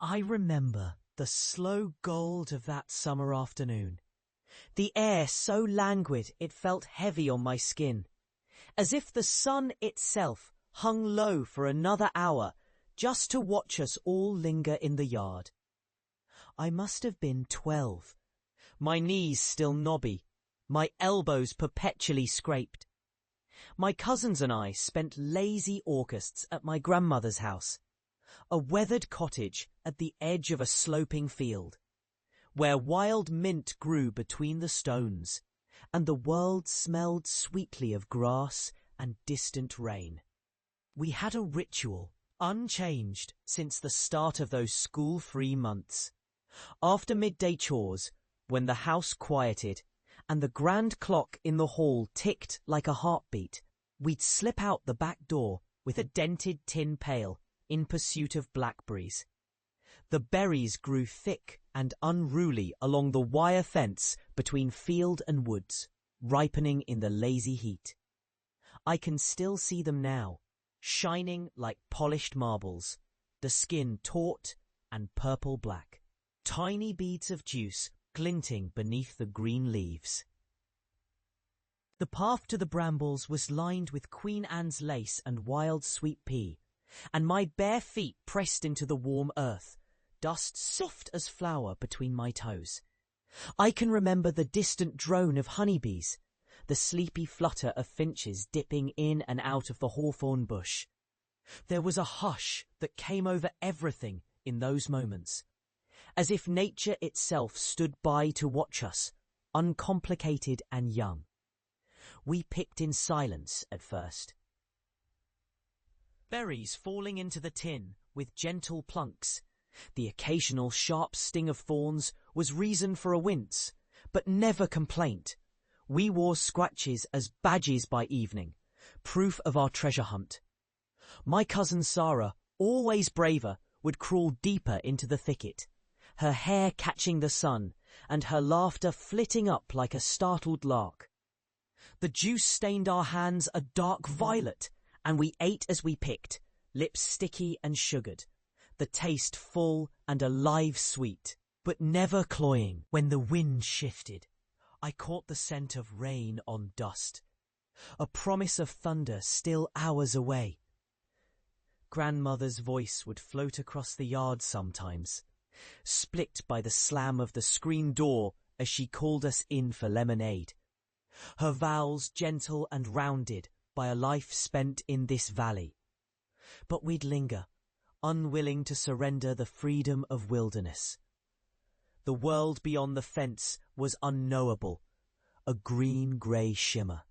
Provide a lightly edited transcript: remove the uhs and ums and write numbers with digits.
I remember the slow gold of that summer afternoon. The air so languid it felt heavy on my skin, as if the sun itself hung low for another hour just to watch us all linger in the yard. I must have been 12, my knees still knobby, my elbows perpetually scraped. My cousins and I spent lazy Augusts at my grandmother's house, a weathered cottage at the edge of a sloping field, where wild mint grew between the stones, and the world smelled sweetly of grass and distant rain. We had a ritual, unchanged since the start of those school-free months. After midday chores, when the house quieted and the grand clock in the hall ticked like a heartbeat, we'd slip out the back door with a dented tin pail in pursuit of blackberries. The berries grew thick and unruly along the wire fence between field and woods, ripening in the lazy heat. I can still see them now, shining like polished marbles, the skin taut and purple-black, tiny beads of juice glinting beneath the green leaves. The path to the brambles was lined with Queen Anne's lace and wild sweet pea, and my bare feet pressed into the warm earth, dust soft as flour between my toes. I can remember the distant drone of honeybees, the sleepy flutter of finches dipping in and out of the hawthorn bush. There was a hush that came over everything in those moments, as if nature itself stood by to watch us, uncomplicated and young. We picked in silence at first, berries falling into the tin with gentle plunks. The occasional sharp sting of thorns was reason for a wince, but never complaint. We wore scratches as badges by evening, proof of our treasure hunt. My cousin Sarah, always braver, would crawl deeper into the thicket, her hair catching the sun and her laughter flitting up like a startled lark. The juice stained our hands a dark violet, and we ate as we picked, lips sticky and sugared, the taste full and alive sweet, but never cloying. When the wind shifted, I caught the scent of rain on dust, a promise of thunder still hours away. Grandmother's voice would float across the yard sometimes, split by the slam of the screen door as she called us in for lemonade. Her vowels gentle and rounded by a life spent in this valley. But we'd linger, unwilling to surrender the freedom of wilderness. The world beyond the fence was unknowable, a green-grey shimmer.